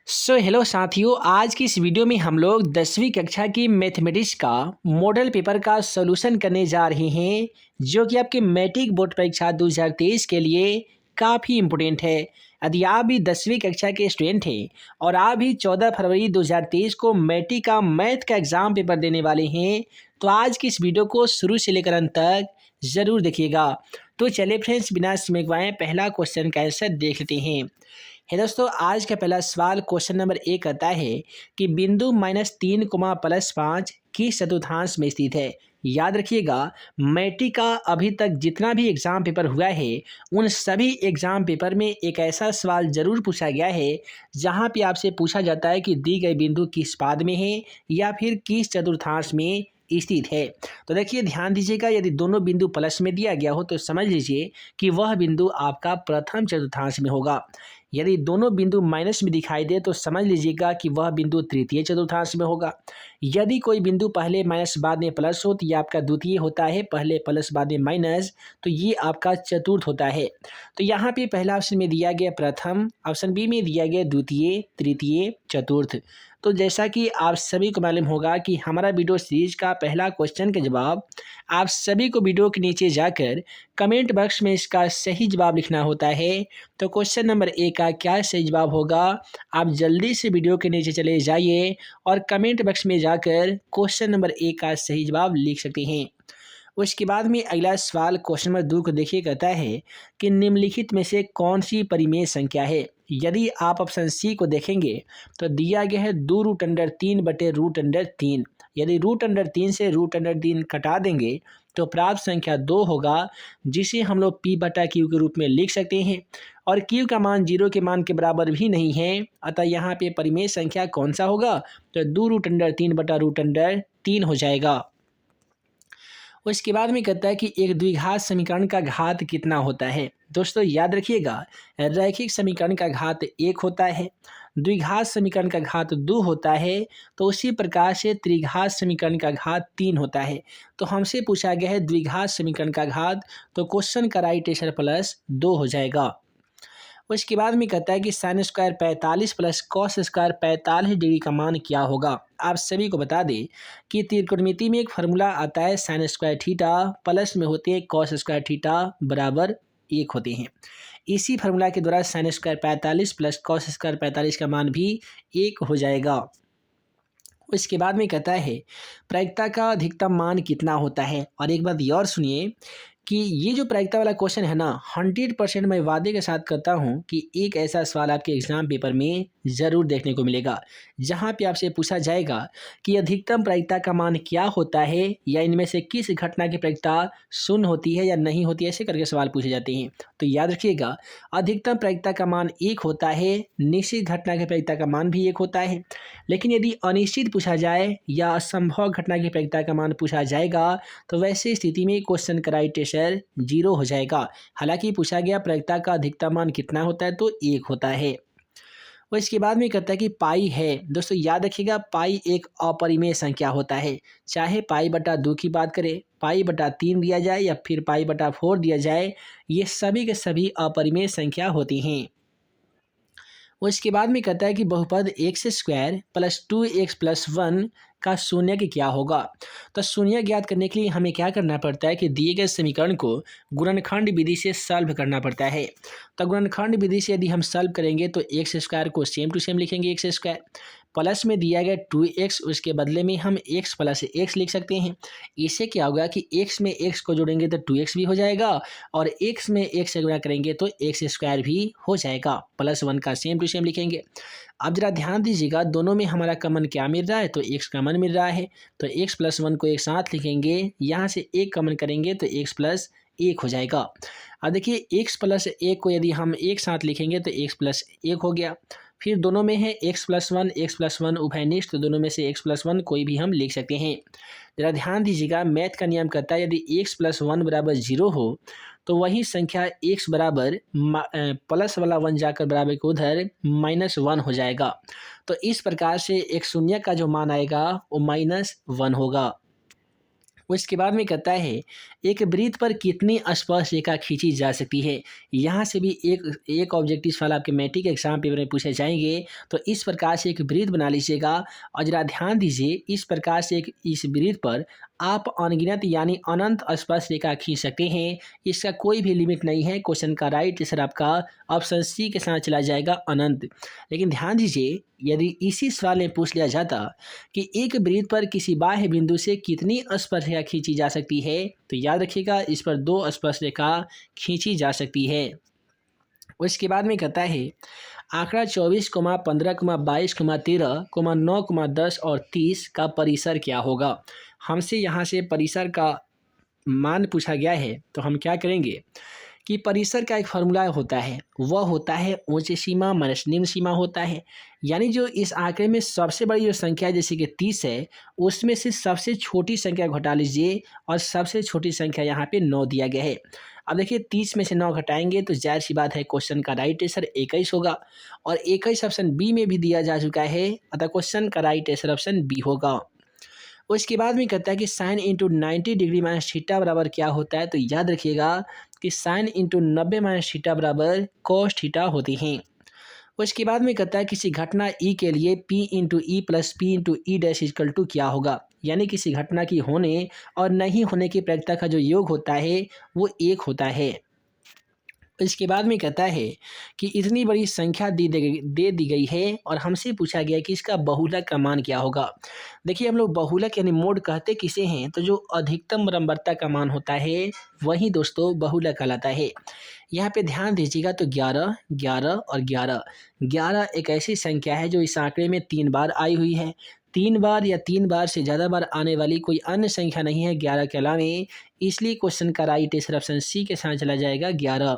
Hello साथियों, आज की इस वीडियो में हम लोग 10वीं कक्षा की मैथमेटिक्स का मॉडल पेपर का सॉल्यूशन करने जा रहे हैं, जो कि आपके मैट्रिक बोर्ड परीक्षा 2023 के लिए काफ़ी इम्पोर्टेंट है। यदि आप भी 10वीं कक्षा के स्टूडेंट हैं और आप भी 14 फरवरी 2023 को मैट्रिक का मैथ का एग्ज़ाम पेपर देने वाले हैं, तो आज की इस वीडियो को शुरू से लेकर अंत तक ज़रूर देखिएगा। तो चलिए फ्रेंड्स, बिना समय गवाए पहला क्वेश्चन का आंसर देख लेते हैं। है दोस्तों, आज का पहला सवाल क्वेश्चन नंबर 1 कहता है कि बिंदु -3, +5 किस चतुर्थांश में स्थित है। याद रखिएगा, मैट्रिक का अभी तक जितना भी एग्ज़ाम पेपर हुआ है, उन सभी एग्ज़ाम पेपर में एक ऐसा सवाल ज़रूर पूछा गया है जहाँ पे आपसे पूछा जाता है कि दी गई बिंदु किस पाद में है या फिर किस चतुर्थांश में स्थित है। तो देखिए, ध्यान दीजिएगा, यदि दोनों बिंदु प्लस में दिया गया हो तो समझ लीजिए कि वह बिंदु आपका प्रथम चतुर्थांश में होगा। यदि दोनों बिंदु माइनस में दिखाई दे तो समझ लीजिएगा कि वह बिंदु तृतीय चतुर्थांश में होगा। यदि कोई बिंदु पहले माइनस बाद में प्लस हो तो ये आपका द्वितीय होता है, पहले प्लस बाद में माइनस तो ये आपका चतुर्थ होता है। तो यहाँ पे पहला ऑप्शन में दिया गया प्रथम, ऑप्शन बी में दिया गया द्वितीय, तृतीय, चतुर्थ। तो जैसा कि आप सभी को मालूम होगा कि हमारा वीडियो सीरीज का पहला क्वेश्चन का जवाब आप सभी को वीडियो के नीचे जाकर कमेंट बॉक्स में इसका सही जवाब लिखना होता है। तो क्वेश्चन नंबर 1 का क्या सही जवाब होगा, आप जल्दी से वीडियो के नीचे चले जाइए और कमेंट बॉक्स में जाकर क्वेश्चन नंबर 1 का सही जवाब लिख सकते हैं। उसके बाद में अगला सवाल क्वेश्चन नंबर 2 को देखिए, कहता है कि निम्नलिखित में से कौन सी परिमेय संख्या है। यदि आप ऑप्शन सी को देखेंगे तो दिया गया है 2√3/√3। यदि √3 से √3 कटा देंगे तो प्राप्त संख्या 2 होगा, जिसे हम लोग p/q के रूप में लिख सकते हैं। और q का मान 0 के मान के बराबर भी नहीं है, अतः यहाँ पे परिमेय संख्या कौन सा होगा, तो 2√3/√3 हो जाएगा। उसके बाद में कहता है कि एक द्विघात समीकरण का घात कितना होता है। दोस्तों याद रखिएगा, रैखिक समीकरण का घात 1 होता है, द्विघात समीकरण का घात 2 होता है, तो उसी प्रकार से त्रिघात समीकरण का घात 3 होता है। तो हमसे पूछा गया है द्विघात समीकरण का घात, तो क्वेश्चन का राइट आंसर +2 हो जाएगा। उसके बाद में कहता है कि sine square 45 plus cos square 45 degree का मान क्या होगा। आप सभी को बता दें कि त्रिकोणमिति में एक फार्मूला आता है, साइन स्क्वायर थीटा प्लस में होते हैं कॉस स्क्वायर थीटा बराबर 1 होते हैं। इसी फार्मूला के द्वारा sine square 45 plus cos square 45 का मान भी 1 हो जाएगा। उसके बाद में कहता है प्रायिकता का अधिकतम मान कितना होता है। और एक बात ये और सुनिए कि ये जो प्रायिकता वाला क्वेश्चन है ना, 100% मैं वादे के साथ कहता हूँ कि एक ऐसा सवाल आपके एग्जाम पेपर में ज़रूर देखने को मिलेगा, जहाँ पे आपसे पूछा जाएगा कि अधिकतम प्रायिकता का मान क्या होता है, या इनमें से किस घटना की प्रायिकता शून्य होती है या नहीं होती है, ऐसे करके सवाल पूछे जाते हैं। तो याद रखिएगा, अधिकतम प्रायिकता का मान 1 होता है, निश्चित घटना की प्रायिकता का मान भी 1 होता है। लेकिन यदि अनिश्चित पूछा जाए या असंभव घटना की प्रायिकता का मान पूछा जाएगा तो वैसे स्थिति में क्वेश्चन का राइट आंसर 0 हो जाएगा। हालांकि पूछा गया प्रायिकता का अधिकतम मान कितना होता है, तो 1 होता है। और इसके बाद में कहता है कि पाई है। दोस्तों याद रखिएगा, पाई एक अपरिमेय संख्या होता है। चाहे पाई/2 की बात करें, पाई/3 दिया जाए या फिर पाई/4 दिया जाए, ये सभी के सभी अपरिमेय संख्या होती हैं। उसके बाद में कहता है कि बहुपद x² + 2x + 1 का शून्यक क्या होगा। तो शून्यक ज्ञात करने के लिए हमें क्या करना पड़ता है कि दिए गए समीकरण को गुणनखंड विधि से सॉल्व करना पड़ता है। तो गुणनखंड विधि से यदि हम सॉल्व करेंगे तो x² को सेम टू सेम लिखेंगे, x² प्लस में दिया गया 2x, उसके बदले में हम x + x लिख सकते हैं। इससे क्या होगा कि x में x को जोड़ेंगे तो 2x भी हो जाएगा, और x में x से गुणा करेंगे तो x² भी हो जाएगा। +1 का सेम टू सेम लिखेंगे। अब जरा ध्यान दीजिएगा, दोनों में हमारा कॉमन क्या मिल रहा है, तो x कॉमन मिल रहा है, तो x + 1 को एक साथ लिखेंगे, यहाँ से 1 कॉमन करेंगे तो x + 1 हो जाएगा। अब देखिए, x + 1 को यदि हम एक साथ लिखेंगे तो x + 1 हो गया। फिर दोनों में है x + 1 उभयनिष्ठ, तो दोनों में से x + 1 कोई भी हम लिख सकते हैं। जरा ध्यान दीजिएगा, मैथ का नियम कहता है यदि x + 1 बराबर 0 हो तो वही संख्या x बराबर प्लस वाला 1 जाकर बराबर के उधर -1 हो जाएगा। तो इस प्रकार से एक शून्य का जो मान आएगा वो -1 होगा। उसके बाद में कहता है एक वृत्त पर कितनी स्पर्श रेखा खींची जा सकती है। यहाँ से भी एक ऑब्जेक्टिव सवाल आपके मैट्रिक एग्जाम पेपर में पूछे जाएंगे। तो इस प्रकार से एक वृत्त बना लीजिएगा और जरा ध्यान दीजिए, इस प्रकार से इस वृत्त पर आप अनगिनत यानी अनंत स्पर्श रेखा खींच सकते हैं। इसका कोई भी लिमिट नहीं है। क्वेश्चन का राइट आंसर आपका ऑप्शन सी के साथ चला जाएगा, अनंत। लेकिन ध्यान दीजिए, यदि इसी सवाल में पूछ लिया जाता कि एक वृत्त पर किसी बाह्य बिंदु से कितनी स्पर्श रेखा खींची जा सकती है, तो याद रखिएगा इस पर 2 स्पर्श रेखा खींची जा सकती है। उसके बाद में कहता है आंकड़ा 24, 15, 22, 13, 9, 10 और 30 का परिसर क्या होगा। हमसे यहाँ से परिसर का मान पूछा गया है, तो हम क्या करेंगे कि परिसर का एक फार्मूला होता है, वह होता है ऊंची सीमा माइनस निम्न सीमा होता है। यानी जो इस आंकड़े में सबसे बड़ी जो संख्या जैसे कि 30 है, उसमें से सबसे छोटी संख्या घटा लीजिए और सबसे छोटी संख्या यहाँ पे 9 दिया गया है। अब देखिए 30 में से 9 घटाएंगे तो जाहिर सी बात है क्वेश्चन का राइट आंसर 21 होगा, और 21 ऑप्शन बी में भी दिया जा चुका है, अतः क्वेश्चन का राइट आंसर ऑप्शन बी होगा। उसके बाद में कहता है कि sine into 90 degree minus theta बराबर क्या होता है। तो याद रखिएगा कि साइन इंटू 90 माइनस थीटा बराबर कॉस थीटा होती हैं। उसके बाद में कहता है किसी घटना ई के लिए P into E plus P into E dash equal to क्या होगा। यानी किसी घटना की होने और नहीं होने की प्रायिकता का जो योग होता है वो 1 होता है। इसके बाद में कहता है कि इतनी बड़ी संख्या दे दी गई है और हमसे पूछा गया कि इसका बहुलक का मान क्या होगा। देखिए हम लोग बहुलक यानी मोड कहते किसे हैं, तो जो अधिकतम बराबरता का मान होता है वही दोस्तों बहुलक कहलाता है। यहाँ पे ध्यान दीजिएगा तो 11, 11 और 11, 11 एक ऐसी संख्या है जो इस आंकड़े में 3 बार आई हुई है। 3 बार या 3 बार से ज़्यादा बार आने वाली कोई अन्य संख्या नहीं है 11 के अलावे, इसलिए क्वेश्चन का राइट आंसर ऑप्शन सी के साथ चला जाएगा 11।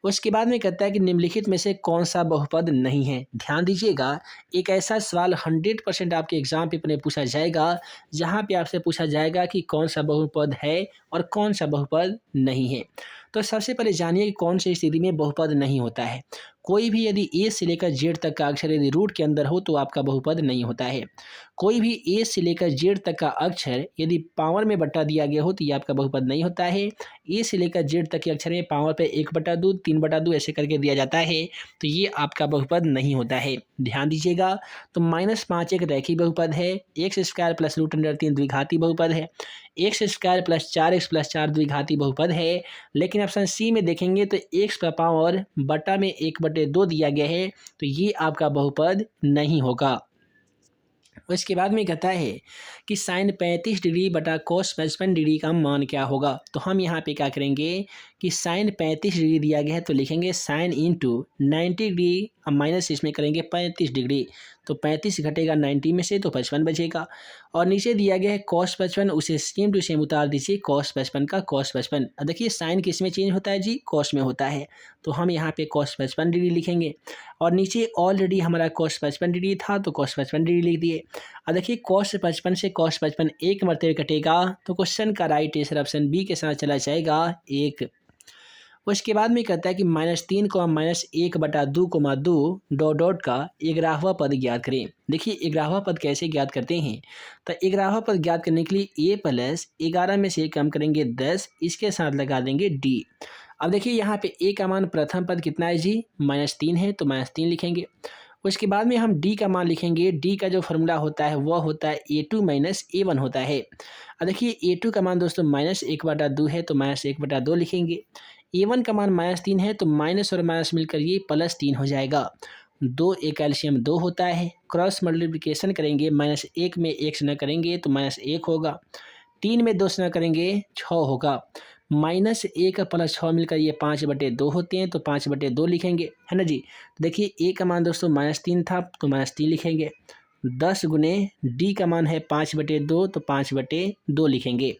उसके बाद में कहता है कि निम्नलिखित में से कौन सा बहुपद नहीं है। ध्यान दीजिएगा, एक ऐसा सवाल 100% आपके एग्जाम पेपर में पूछा जाएगा जहां पे आपसे पूछा जाएगा कि कौन सा बहुपद है और कौन सा बहुपद नहीं है। तो सबसे पहले जानिए कि कौन सी स्थिति में बहुपद नहीं होता है। कोई भी यदि ए से लेकर जेड तक का अक्षर यदि रूट के अंदर हो तो आपका बहुपद नहीं होता है। कोई भी ए से लेकर जेड तक का अक्षर यदि पावर में बटा दिया गया हो तो ये आपका बहुपद नहीं होता है। ए से लेकर जेड तक के अक्षर में पावर पे 1/2, 3/2 ऐसे करके दिया जाता है, तो ये आपका बहुपद नहीं होता है। ध्यान दीजिएगा, तो -5 एक रैखिक बहुपद है, x² प्लस √3 द्विघाती बहुपद है, x² प्लस 4x प्लस 4 द्विघाती बहुपद है। लेकिन ऑप्शन सी में देखेंगे तो x का पावर बटा में 1/2 दिया गया है, तो ये आपका बहुपद नहीं होगा। उसके बाद में कहता है कि साइन 35 डिग्री बटा कोस 55 डिग्री का मान क्या होगा। तो हम यहाँ पे क्या करेंगे कि साइन 35 डिग्री दिया गया है तो लिखेंगे साइन इंटू 90 डिग्री, अब माइनस इसमें करेंगे 35 डिग्री, तो 35 घटेगा 90 में से तो 55 बचेगा। और नीचे दिया गया है कॉस 55, उसे सेम टू सेम उतार दीजिए, कॉस 55 का कॉस 55। अब देखिए साइन किस में चेंज होता है जी, कॉस में होता है, तो हम यहाँ पे कॉस 55 डिग्री लिखेंगे। और नीचे ऑलरेडी हमारा कॉस 55 डिग्री था तो कॉस 55 डिग्री लिख दिए। अब देखिए कॉस 55 से कॉस 55 एक मरतबे कटेगा, तो क्वेश्चन का राइट आंसर ऑप्शन बी के साथ चला जाएगा 1। उसके बाद में कहता है कि -3 को -1/2, डॉट डॉट का 11वां पद ज्ञात करें। देखिए 11वां पद कैसे ज्ञात करते हैं, तो 11वां पद ज्ञात करने के लिए a प्लस 11 में से कम करेंगे 10, इसके साथ लगा देंगे d। अब देखिए यहाँ पे a का मान प्रथम पद कितना है जी, -3 है, तो -3 लिखेंगे। उसके बाद में हम d का मान लिखेंगे। d का जो फॉर्मूला होता है वह होता है a2 माइनस a1 होता है। अब देखिए a2 का मान दोस्तों -1/2 है, तो -1/2 लिखेंगे। a1 का मान -3 है, तो माइनस और माइनस मिलकर ये +3 हो जाएगा। 2 एक कैल्शियम 2 होता है, क्रॉस मल्टीप्लिकेशन करेंगे, -1 में 1 से न करेंगे तो -1 होगा, 3 में 2 से न करेंगे 6 होगा, -1 प्लस 6 मिलकर ये 5/2 होते हैं, तो 5/2 लिखेंगे, है ना जी। देखिए a का मान दोस्तों -3 था तो -3 लिखेंगे। 10 गुने d का मान है 5/2, तो 5/2 लिखेंगे।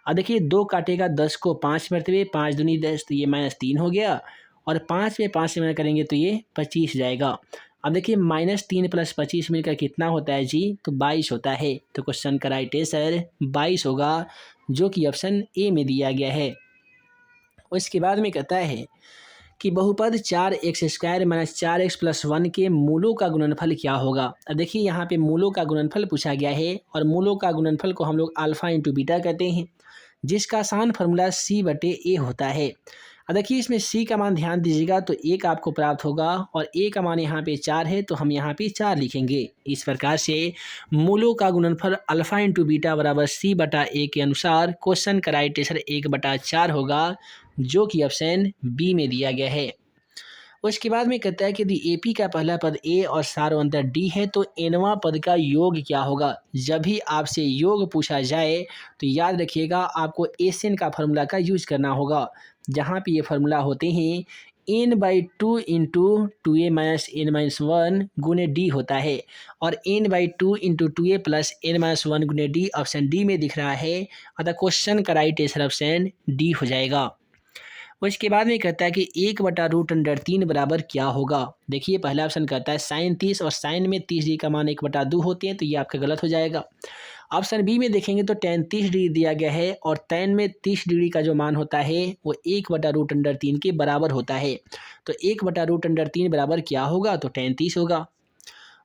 अब देखिए 2 काटेगा 10 को 5 मरतबे, 5 दूनी 10, तो ये -3 हो गया, और 5 में 5 से मना करेंगे तो ये 25 जाएगा। अब देखिए -3 प्लस 25 मिलकर कितना होता है जी, तो 22 होता है। तो क्वेश्चन का राइट आंसर 22 होगा, जो कि ऑप्शन ए में दिया गया है। उसके बाद में कहता है कि बहुपद 4x² माइनस 4x+1 के मूलों का गुणनफल क्या होगा। अब देखिए यहाँ पे मूलों का गुणनफल पूछा गया है और मूलों का गुणनफल को हम लोग अल्फ़ा इंटू बीटा कहते हैं, जिसका आसान फार्मूला C/A होता है। अब देखिए इसमें C का मान ध्यान दीजिएगा तो 1 आपको प्राप्त होगा और A का मान यहाँ पे 4 है तो हम यहाँ पे 4 लिखेंगे। इस प्रकार से मूलों का गुणनफल अल्फ़ा इंटू बीटा बराबर C/A के अनुसार क्वेश्चन का राइट आंसर 1/4 होगा, जो कि ऑप्शन बी में दिया गया है। उसके बाद में कहता है कि यदि एपी का पहला पद ए और सारो अंतर डी है तो एनवां पद का योग क्या होगा। जब भी आपसे योग पूछा जाए तो याद रखिएगा आपको एसएन का फार्मूला का यूज करना होगा, जहाँ पे ये फार्मूला होते हैं n/2 into 2a minus n-1 गुने डी होता है और n/2 into 2a plus n-1 गुने डी ऑप्शन डी में दिख रहा है, अतः क्वेश्चन का राइट आंसर ऑप्शन डी हो जाएगा। उसके बाद में कहता है कि 1/√3 बराबर क्या होगा। देखिए पहला ऑप्शन कहता है साइन 30 और साइन में 30 डिग्री का मान 1/2 होते हैं, तो ये आपका गलत हो जाएगा। ऑप्शन बी में देखेंगे तो tan 30 डिग्री दिया गया है और tan में 30 डिग्री का जो मान होता है वो 1/√3 के बराबर होता है, तो 1/√3 बराबर क्या होगा, तो tan 30 होगा।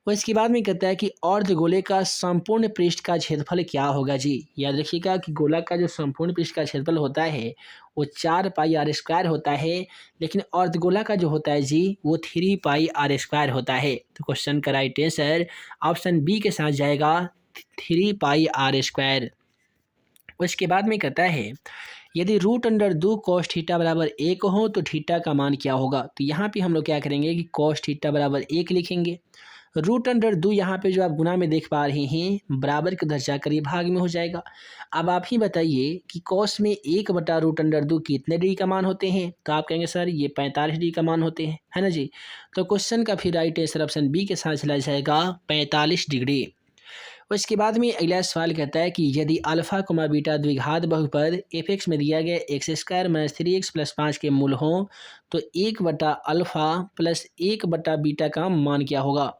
और इसके बाद में कहता है कि अर्धगोले का संपूर्ण पृष्ठ का क्षेत्रफल क्या होगा जी। याद रखिएगा कि गोला का जो संपूर्ण पृष्ठ का क्षेत्रफल होता है वो 4πr² होता है, लेकिन अर्धगोला का जो होता है जी वो 3πr² होता है। तो क्वेश्चन का राइट आंसर ऑप्शन बी के साथ जाएगा 3πr²। उसके बाद में कहता है यदि √2 cos थीटा बराबर 1 हो तो थीटा का मान क्या होगा। तो यहाँ पे हम लोग क्या करेंगे कि cos थीटा बराबर 1 लिखेंगे। √2 यहाँ पे जो आप गुना में देख पा रहे हैं बराबर के उधर जाकर ये भाग में हो जाएगा। अब आप ही बताइए कि cos में 1/√2 कितने डिग्री का मान होते हैं, तो आप कहेंगे सर ये 45 डिग्री का मान होते हैं, है ना जी। तो क्वेश्चन का फिर राइट आंसर ऑप्शन बी के साथ चला जाएगा 45 डिग्री। उसके बाद में अगला सवाल कहता है कि यदि अल्फा कोमा बीटा द्विघात बहुपद f(x) में दिया गया x² माइनस 3x प्लस 5 के मूल हों तो 1/अल्फा प्लस 1/बीटा का मान क्या होगा।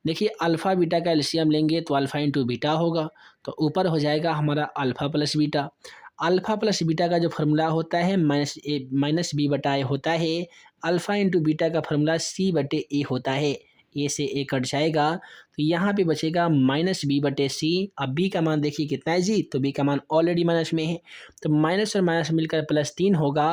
देखिए अल्फ़ा बीटा का एलसीएम लेंगे तो अल्फ़ा इंटू बीटा होगा, तो ऊपर हो जाएगा हमारा alpha plus beta. Alpha plus beta का जो फार्मूला होता है माइनस b/a होता है। अल्फ़ा इंटू बीटा का फार्मूला c/a होता है। ए से ए कट जाएगा तो यहाँ पे बचेगा -b/c। अब b का मान देखिए कितना है जी, तो b का मान ऑलरेडी माइनस में है, तो माइनस और माइनस मिलकर +3 होगा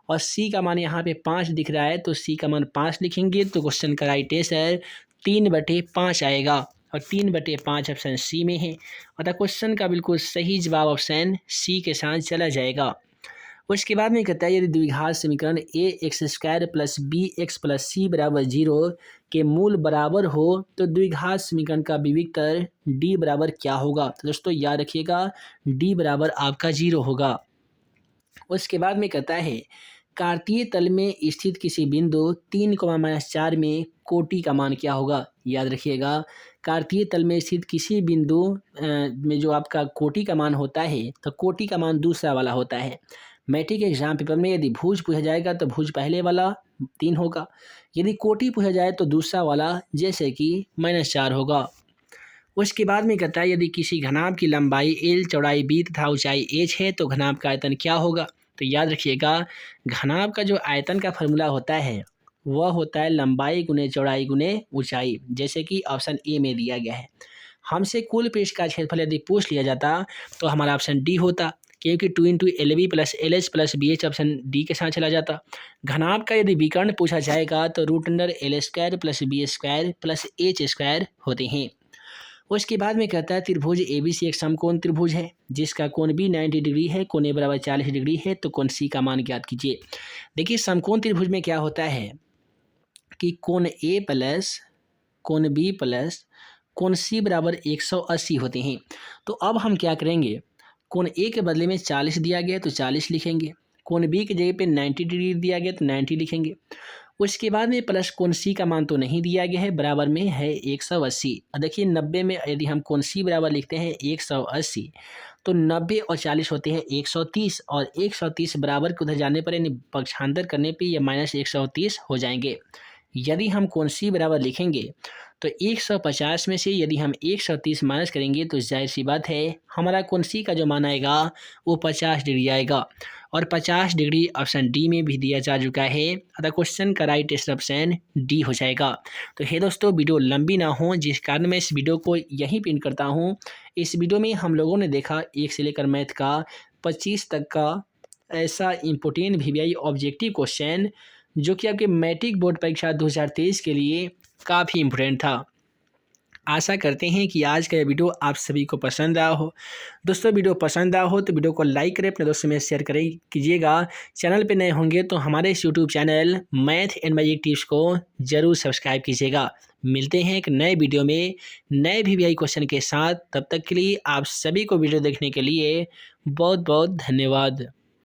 और c का मान यहाँ पे 5 दिख रहा है, तो c का मान 5 लिखेंगे तो क्वेश्चन का राइट आंसर 3/5 आएगा और 3/5 ऑप्शन सी में है, अतः क्वेश्चन का बिल्कुल सही जवाब ऑप्शन सी के साथ चला जाएगा। उसके बाद में कहता है यदि द्विघात समीकरण ax² plus bx plus c बराबर 0 के मूल बराबर हो तो द्विघात समीकरण का विविक्तर d बराबर क्या होगा। तो दोस्तों याद रखिएगा d बराबर आपका 0 होगा। उसके बाद में कहता है कार्तीय तल में स्थित किसी बिंदु 3, -4 में कोटि का मान क्या होगा। याद रखिएगा कार्तीय तल में स्थित किसी बिंदु में जो आपका कोटि का मान होता है तो कोटि का मान दूसरा वाला होता है। मैट्रिक एग्जाम पेपर में यदि भुज पूछा जाएगा तो भुज पहले वाला 3 होगा, यदि कोटि पूछा जाए तो दूसरा वाला जैसे कि -4 होगा। उसके बाद में कहता है यदि किसी घनाभ की लंबाई l, चौड़ाई b तथा ऊंचाई h है तो घनाभ का आयतन क्या होगा। तो याद रखिएगा घनाभ का जो आयतन का फार्मूला होता है वह होता है लंबाई गुने चौड़ाई गुने ऊंचाई, जैसे कि ऑप्शन ए में दिया गया है। हमसे कुल पृष्ठ का क्षेत्रफल यदि पूछ लिया जाता तो हमारा ऑप्शन डी होता, क्योंकि 2 into LB plus LH plus BH option D के साथ चला जाता। घनाभ का यदि विकर्ण पूछा जाएगा तो √L² plus b² plus h² होते हैं। उसके बाद में कहता है त्रिभुज ABC एक समकोण त्रिभुज है जिसका कोण B 90 डिग्री है, कोण A बराबर 40 डिग्री है, तो कोण C का मान ज्ञात कीजिए। देखिए समकोण त्रिभुज में क्या होता है कि कोण A प्लस कोण B प्लस कोण C बराबर 180 होते हैं। तो अब हम क्या करेंगे, कोण A के बदले में 40 दिया गया तो 40 लिखेंगे, कोण B की जगह पे 90 डिग्री दिया गया तो 90 लिखेंगे। उसके बाद में प्लस कोण C का मान तो नहीं दिया गया है, बराबर में है 180। देखिए 90 में यदि हम कोण C बराबर लिखते हैं 180 तो 90 और 40 होते हैं 130 और 130 बराबर के उधर जाने पर यानी पक्षांतर करने पे ये -130 हो जाएंगे। यदि हम कोण C बराबर लिखेंगे तो 150 में से यदि हम 130 माइनस करेंगे तो जाहिर सी बात है हमारा कोण C का जो मान आएगा वो 50 डिग्री आएगा। और 50 डिग्री ऑप्शन डी में भी दिया जा चुका है। अतः क्वेश्चन का राइट आंसर ऑप्शन डी हो जाएगा। तो हे दोस्तों, वीडियो लंबी ना हो जिस कारण मैं इस वीडियो को यहीं पिन करता हूँ। इस वीडियो में हम लोगों ने देखा 1 से लेकर मैथ का 25 तक का ऐसा इम्पोर्टेंट वीवीआई ऑब्जेक्टिव क्वेश्चन जो कि आपके मैट्रिक बोर्ड परीक्षा 2023 के लिए काफ़ी इम्पोर्टेंट था। आशा करते हैं कि आज का यह वीडियो आप सभी को पसंद आया हो। दोस्तों, वीडियो पसंद आया हो तो वीडियो को लाइक करें, अपने दोस्तों में शेयर करें कीजिएगा। चैनल पे नए होंगे तो हमारे इस YouTube channel math and magic tips को ज़रूर सब्सक्राइब कीजिएगा। मिलते हैं एक नए वीडियो में नए वीवीआई क्वेश्चन के साथ। तब तक के लिए आप सभी को वीडियो देखने के लिए बहुत बहुत धन्यवाद।